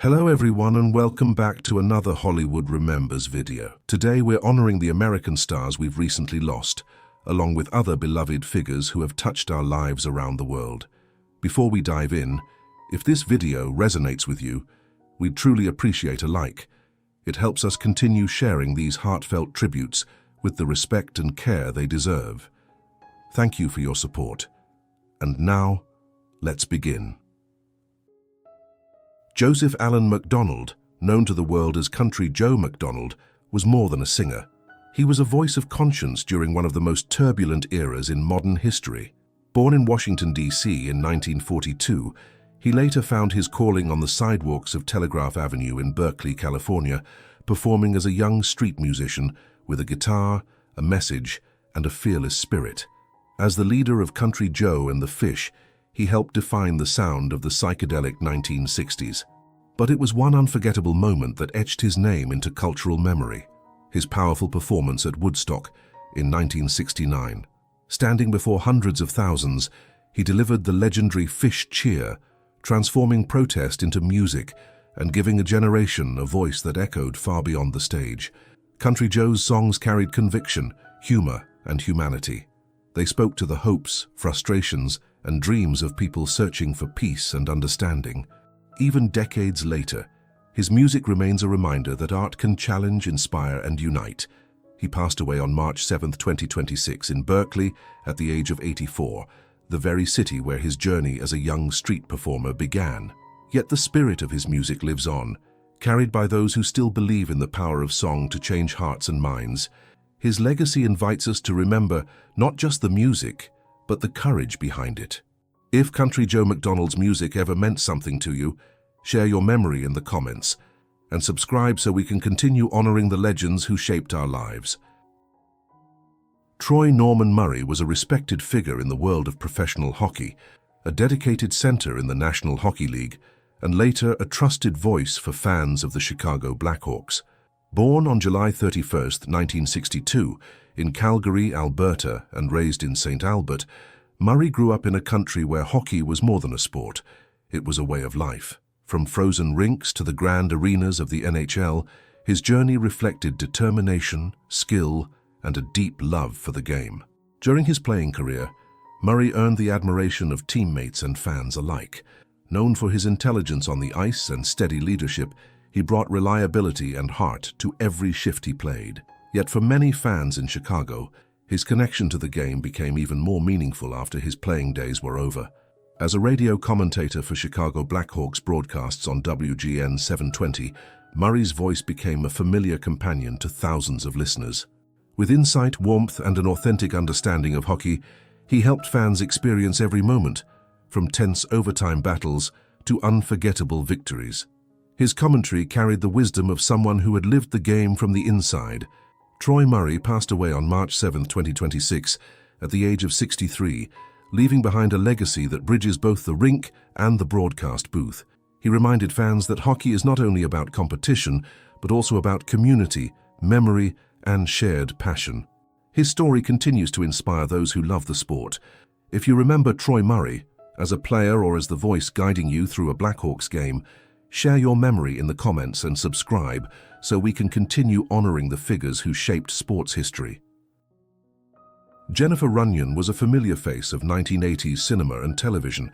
Hello everyone and welcome back to another Hollywood Remembers video. Today we're honoring the American stars we've recently lost, along with other beloved figures who have touched our lives around the world. Before we dive in, if this video resonates with you, we'd truly appreciate a like. It helps us continue sharing these heartfelt tributes with the respect and care they deserve. Thank you for your support. And now, let's begin. Joseph Allen McDonald, known to the world as Country Joe McDonald, was more than a singer. He was a voice of conscience during one of the most turbulent eras in modern history. Born in Washington, D.C. in 1942, he later found his calling on the sidewalks of Telegraph Avenue in Berkeley, California, performing as a young street musician with a guitar, a message, and a fearless spirit. As the leader of Country Joe and the Fish, he helped define the sound of the psychedelic 1960s. But it was one unforgettable moment that etched his name into cultural memory: his powerful performance at Woodstock in 1969. Standing before hundreds of thousands, he delivered the legendary Fish Cheer, transforming protest into music and giving a generation a voice that echoed far beyond the stage. Country Joe's songs carried conviction, humor, and humanity. They spoke to the hopes, frustrations, and dreams of people searching for peace and understanding. Even decades later, his music remains a reminder that art can challenge, inspire, and unite. He passed away on March 7, 2026 in Berkeley at the age of 84, the very city where his journey as a young street performer began. Yet the spirit of his music lives on, carried by those who still believe in the power of song to change hearts and minds. His legacy invites us to remember not just the music, but the courage behind it. If Country Joe McDonald's music ever meant something to you, share your memory in the comments and subscribe so we can continue honoring the legends who shaped our lives. Troy Norman Murray was a respected figure in the world of professional hockey, a dedicated center in the National Hockey League, and later a trusted voice for fans of the Chicago Blackhawks. Born on July 31, 1962, in Calgary, Alberta, and raised in St. Albert, Murray grew up in a country where hockey was more than a sport. It was a way of life. From frozen rinks to the grand arenas of the NHL, his journey reflected determination, skill, and a deep love for the game. During his playing career, Murray earned the admiration of teammates and fans alike. Known for his intelligence on the ice and steady leadership, he brought reliability and heart to every shift he played. Yet for many fans in Chicago, his connection to the game became even more meaningful after his playing days were over. As a radio commentator for Chicago Blackhawks broadcasts on WGN 720, Murray's voice became a familiar companion to thousands of listeners. With insight, warmth, and an authentic understanding of hockey, he helped fans experience every moment, from tense overtime battles to unforgettable victories. His commentary carried the wisdom of someone who had lived the game from the inside. Troy Murray passed away on March 7, 2026, at the age of 63, leaving behind a legacy that bridges both the rink and the broadcast booth. He reminded fans that hockey is not only about competition, but also about community, memory, and shared passion. His story continues to inspire those who love the sport. If you remember Troy Murray, as a player or as the voice guiding you through a Blackhawks game, share your memory in the comments and subscribe so we can continue honoring the figures who shaped sports history. Jennifer Runyon was a familiar face of 1980s cinema and television,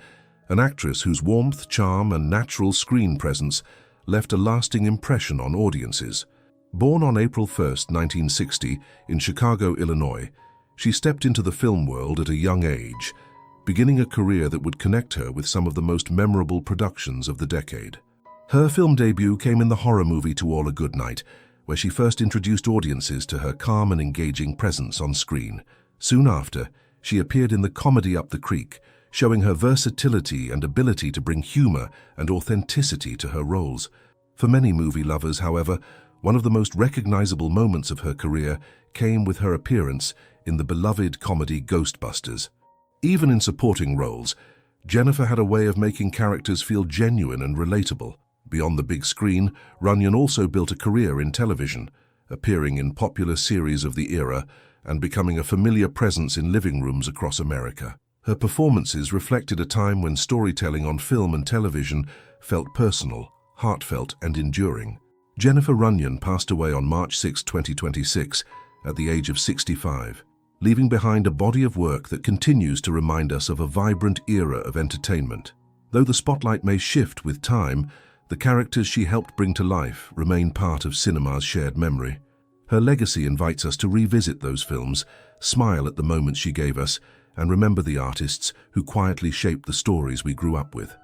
an actress whose warmth, charm, and natural screen presence left a lasting impression on audiences. Born on April 1, 1960, in Chicago, Illinois, she stepped into the film world at a young age, beginning a career that would connect her with some of the most memorable productions of the decade. Her film debut came in the horror movie To All a Good Night, where she first introduced audiences to her calm and engaging presence on screen. Soon after, she appeared in the comedy Up the Creek, showing her versatility and ability to bring humor and authenticity to her roles. For many movie lovers, however, one of the most recognizable moments of her career came with her appearance in the beloved comedy Ghostbusters. Even in supporting roles, Jennifer had a way of making characters feel genuine and relatable. Beyond the big screen, Runyon also built a career in television, appearing in popular series of the era and becoming a familiar presence in living rooms across America. Her performances reflected a time when storytelling on film and television felt personal, heartfelt, and enduring. Jennifer Runyon passed away on March 6, 2026, at the age of 65, leaving behind a body of work that continues to remind us of a vibrant era of entertainment. Though the spotlight may shift with time, the characters she helped bring to life remain part of cinema's shared memory. Her legacy invites us to revisit those films, smile at the moments she gave us, and remember the artists who quietly shaped the stories we grew up with.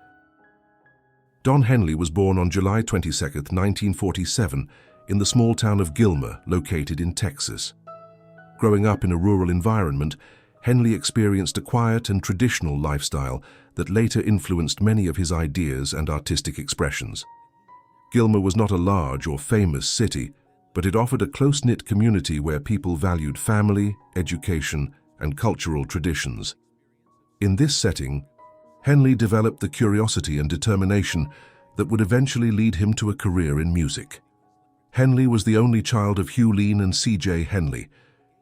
Don Henley was born on July 22, 1947, in the small town of Gilmer, located in Texas. Growing up in a rural environment, Henley experienced a quiet and traditional lifestyle that later influenced many of his ideas and artistic expressions. Gilmer was not a large or famous city, but it offered a close-knit community where people valued family, education, and cultural traditions. In this setting, Henley developed the curiosity and determination that would eventually lead him to a career in music. Henley was the only child of Hugh Lean and C.J. Henley.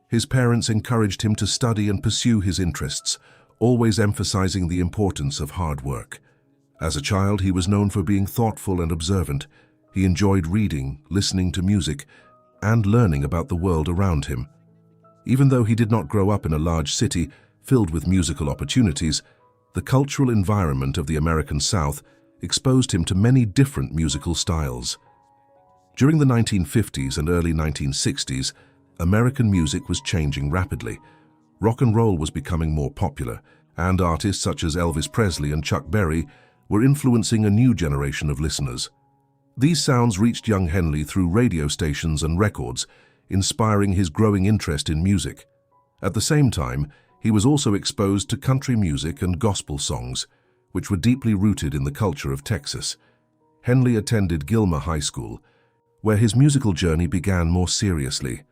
His parents encouraged him to study and pursue his interests, always emphasizing the importance of hard work. As a child, he was known for being thoughtful and observant. He enjoyed reading, listening to music, and learning about the world around him. Even though he did not grow up in a large city filled with musical opportunities, the cultural environment of the American South exposed him to many different musical styles. During the 1950s and early 1960s, American music was changing rapidly. Rock and roll was becoming more popular, and artists such as Elvis Presley and Chuck Berry were influencing a new generation of listeners. These sounds reached young Henley through radio stations and records, inspiring his growing interest in music. At the same time, he was also exposed to country music and gospel songs, which were deeply rooted in the culture of Texas. Henley attended Gilmer High School, where his musical journey began more seriously.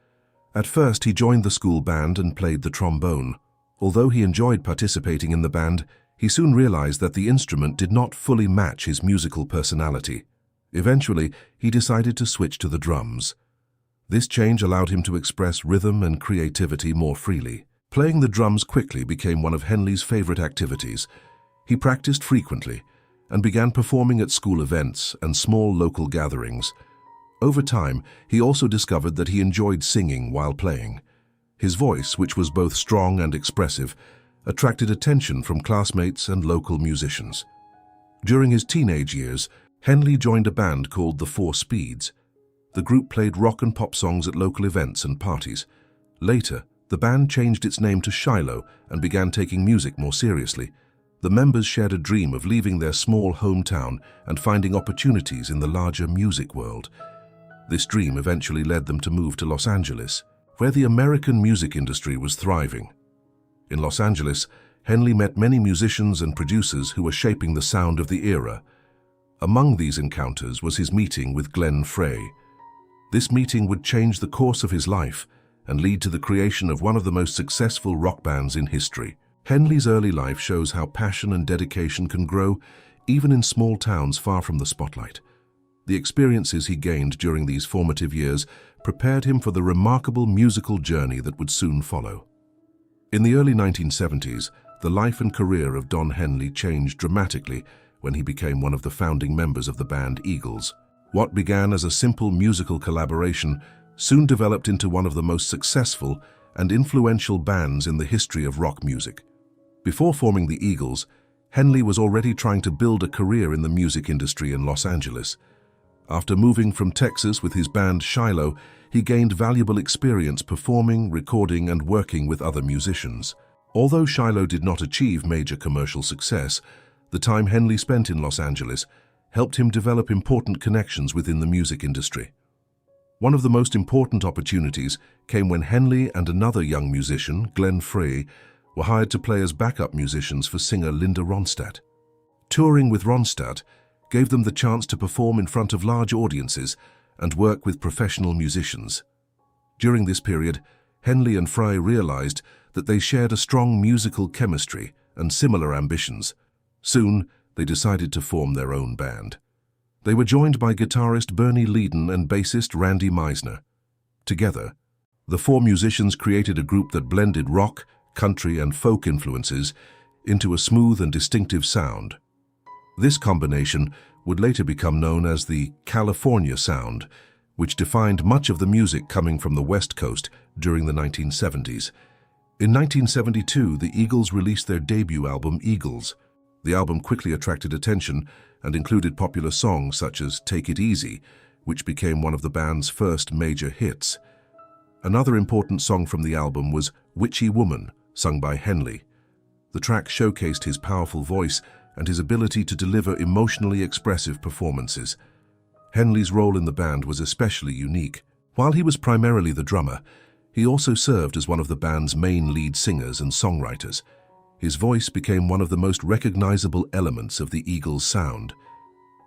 At first, he joined the school band and played the trombone. Although he enjoyed participating in the band, he soon realized that the instrument did not fully match his musical personality. Eventually, he decided to switch to the drums. This change allowed him to express rhythm and creativity more freely. Playing the drums quickly became one of Henley's favorite activities. He practiced frequently and began performing at school events and small local gatherings. Over time, he also discovered that he enjoyed singing while playing. His voice, which was both strong and expressive, attracted attention from classmates and local musicians. During his teenage years, Henley joined a band called the Four Speeds. The group played rock and pop songs at local events and parties. Later, the band changed its name to Shiloh and began taking music more seriously. The members shared a dream of leaving their small hometown and finding opportunities in the larger music world. This dream eventually led them to move to Los Angeles, where the American music industry was thriving. In Los Angeles, Henley met many musicians and producers who were shaping the sound of the era. Among these encounters was his meeting with Glenn Frey. This meeting would change the course of his life and lead to the creation of one of the most successful rock bands in history. Henley's early life shows how passion and dedication can grow even in small towns far from the spotlight. The experiences he gained during these formative years prepared him for the remarkable musical journey that would soon follow. In the early 1970s, the life and career of Don Henley changed dramatically when he became one of the founding members of the band Eagles. What began as a simple musical collaboration soon developed into one of the most successful and influential bands in the history of rock music. Before forming the Eagles, Henley was already trying to build a career in the music industry in Los Angeles. After moving from Texas with his band Shiloh, he gained valuable experience performing, recording, and working with other musicians. Although Shiloh did not achieve major commercial success, the time Henley spent in Los Angeles helped him develop important connections within the music industry. One of the most important opportunities came when Henley and another young musician, Glenn Frey, were hired to play as backup musicians for singer Linda Ronstadt. Touring with Ronstadt gave them the chance to perform in front of large audiences and work with professional musicians. During this period, Henley and Frey realized that they shared a strong musical chemistry and similar ambitions. Soon, they decided to form their own band. They were joined by guitarist Bernie Leadon and bassist Randy Meisner. Together, the four musicians created a group that blended rock, country, and folk influences into a smooth and distinctive sound. This combination would later become known as the California sound, which defined much of the music coming from the West Coast during the 1970s. In 1972, the Eagles released their debut album, Eagles. The album quickly attracted attention and included popular songs such as Take It Easy, which became one of the band's first major hits. Another important song from the album was Witchy Woman, sung by Henley. The track showcased his powerful voice and his ability to deliver emotionally expressive performances. Henley's role in the band was especially unique. While he was primarily the drummer, he also served as one of the band's main lead singers and songwriters. His voice became one of the most recognizable elements of the Eagles' sound.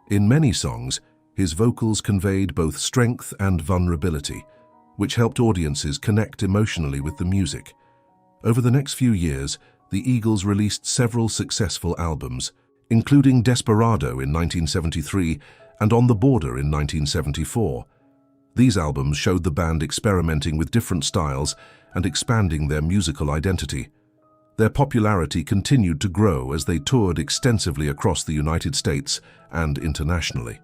In many songs, his vocals conveyed both strength and vulnerability, which helped audiences connect emotionally with the music. Over the next few years, the Eagles released several successful albums, including Desperado in 1973 and On the Border in 1974. These albums showed the band experimenting with different styles and expanding their musical identity. Their popularity continued to grow as they toured extensively across the United States and internationally.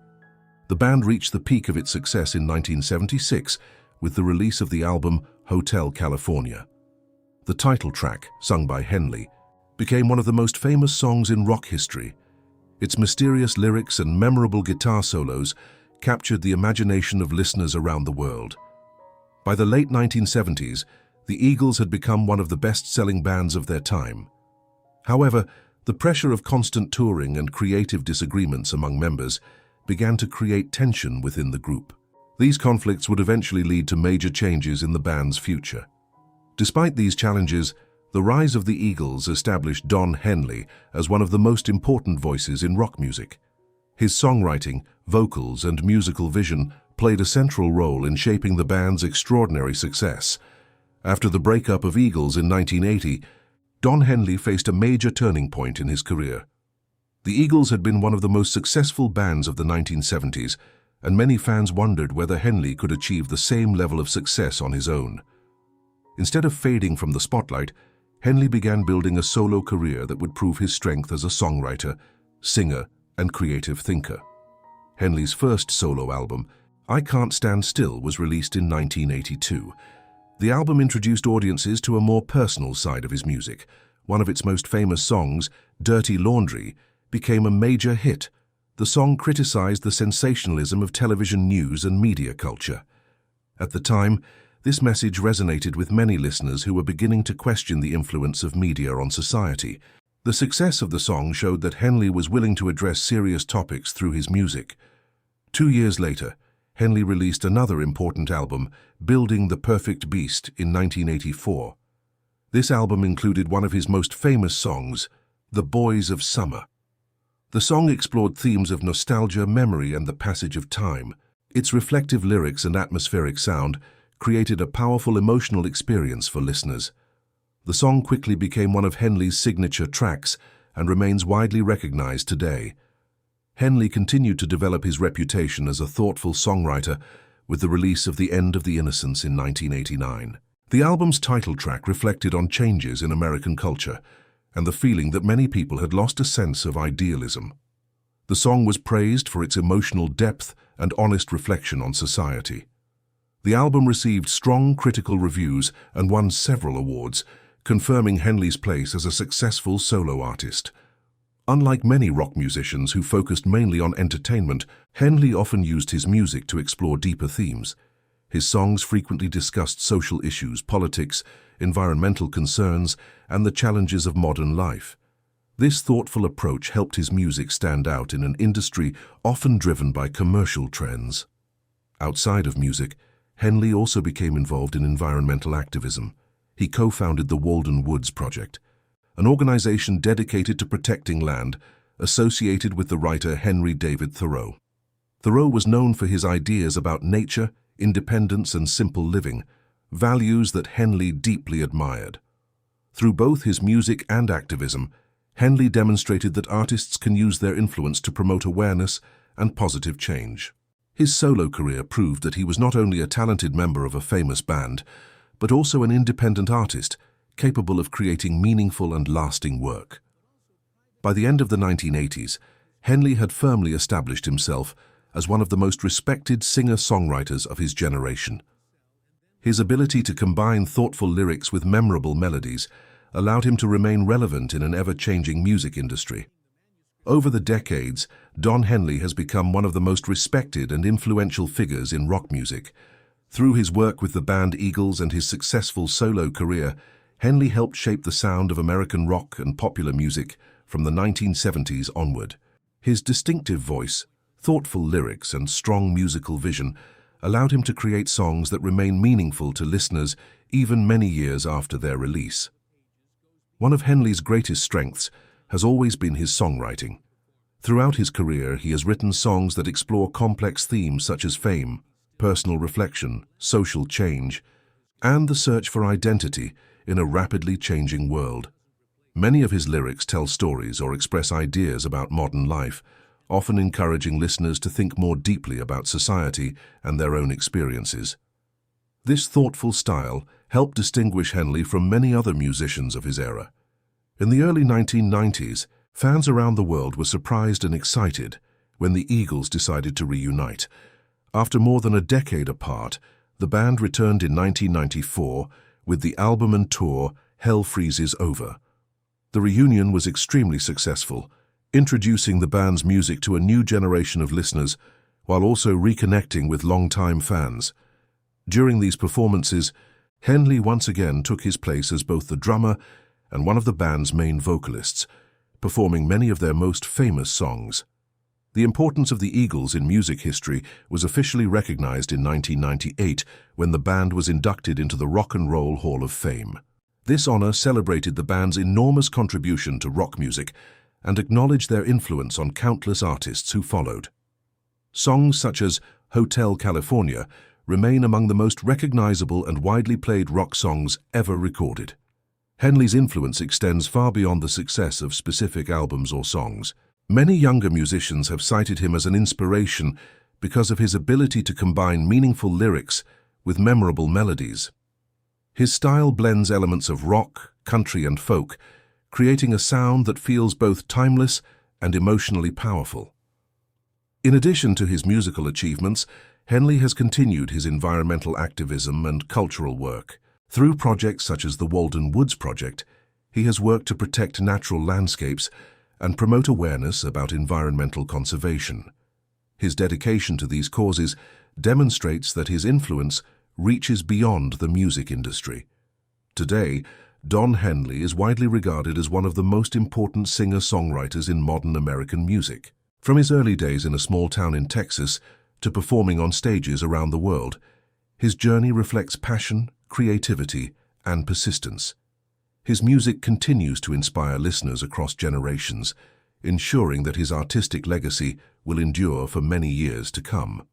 The band reached the peak of its success in 1976 with the release of the album Hotel California. The title track, sung by Henley, became one of the most famous songs in rock history. Its mysterious lyrics and memorable guitar solos captured the imagination of listeners around the world. By the late 1970s, the Eagles had become one of the best-selling bands of their time. However, the pressure of constant touring and creative disagreements among members began to create tension within the group. These conflicts would eventually lead to major changes in the band's future. Despite these challenges, the rise of the Eagles established Don Henley as one of the most important voices in rock music. His songwriting, vocals, and musical vision played a central role in shaping the band's extraordinary success. After the breakup of Eagles in 1980, Don Henley faced a major turning point in his career. The Eagles had been one of the most successful bands of the 1970s, and many fans wondered whether Henley could achieve the same level of success on his own. Instead of fading from the spotlight, Henley began building a solo career that would prove his strength as a songwriter, singer, and creative thinker. Henley's first solo album, I Can't Stand Still, was released in 1982. The album introduced audiences to a more personal side of his music. One of its most famous songs, Dirty Laundry, became a major hit. The song criticized the sensationalism of television news and media culture. At the time, this message resonated with many listeners who were beginning to question the influence of media on society. The success of the song showed that Henley was willing to address serious topics through his music. 2 years later, Henley released another important album, Building the Perfect Beast, in 1984. This album included one of his most famous songs, The Boys of Summer. The song explored themes of nostalgia, memory, and the passage of time. Its reflective lyrics and atmospheric sound created a powerful emotional experience for listeners. The song quickly became one of Henley's signature tracks and remains widely recognized today. Henley continued to develop his reputation as a thoughtful songwriter with the release of The End of the Innocents in 1989. The album's title track reflected on changes in American culture and the feeling that many people had lost a sense of idealism. The song was praised for its emotional depth and honest reflection on society. The album received strong critical reviews and won several awards, confirming Henley's place as a successful solo artist. Unlike many rock musicians who focused mainly on entertainment, Henley often used his music to explore deeper themes. His songs frequently discussed social issues, politics, environmental concerns, and the challenges of modern life. This thoughtful approach helped his music stand out in an industry often driven by commercial trends. Outside of music, Henley also became involved in environmental activism. He co-founded the Walden Woods Project, an organization dedicated to protecting land, associated with the writer Henry David Thoreau. Thoreau was known for his ideas about nature, independence, and simple living, values that Henley deeply admired. Through both his music and activism, Henley demonstrated that artists can use their influence to promote awareness and positive change. His solo career proved that he was not only a talented member of a famous band, but also an independent artist capable of creating meaningful and lasting work. By the end of the 1980s, Henley had firmly established himself as one of the most respected singer-songwriters of his generation. His ability to combine thoughtful lyrics with memorable melodies allowed him to remain relevant in an ever-changing music industry. Over the decades, Don Henley has become one of the most respected and influential figures in rock music. Through his work with the band Eagles and his successful solo career, Henley helped shape the sound of American rock and popular music from the 1970s onward. His distinctive voice, thoughtful lyrics, and strong musical vision allowed him to create songs that remain meaningful to listeners even many years after their release. One of Henley's greatest strengths has always been his songwriting. Throughout his career, he has written songs that explore complex themes such as fame, personal reflection, social change, and the search for identity in a rapidly changing world. Many of his lyrics tell stories or express ideas about modern life, often encouraging listeners to think more deeply about society and their own experiences. This thoughtful style helped distinguish Henley from many other musicians of his era. In the early 1990s, fans around the world were surprised and excited when the Eagles decided to reunite. After more than a decade apart, the band returned in 1994 with the album and tour Hell Freezes Over. The reunion was extremely successful, introducing the band's music to a new generation of listeners while also reconnecting with longtime fans. During these performances, Henley once again took his place as both the drummer and one of the band's main vocalists, performing many of their most famous songs. The importance of the Eagles in music history was officially recognized in 1998 when the band was inducted into the Rock and Roll Hall of Fame. This honor celebrated the band's enormous contribution to rock music and acknowledged their influence on countless artists who followed. Songs such as Hotel California remain among the most recognizable and widely played rock songs ever recorded. Henley's influence extends far beyond the success of specific albums or songs. Many younger musicians have cited him as an inspiration because of his ability to combine meaningful lyrics with memorable melodies. His style blends elements of rock, country, and folk, creating a sound that feels both timeless and emotionally powerful. In addition to his musical achievements, Henley has continued his environmental activism and cultural work. Through projects such as the Walden Woods Project, he has worked to protect natural landscapes and promote awareness about environmental conservation. His dedication to these causes demonstrates that his influence reaches beyond the music industry. Today, Don Henley is widely regarded as one of the most important singer-songwriters in modern American music. From his early days in a small town in Texas to performing on stages around the world, his journey reflects passion, creativity, and persistence. His music continues to inspire listeners across generations, ensuring that his artistic legacy will endure for many years to come.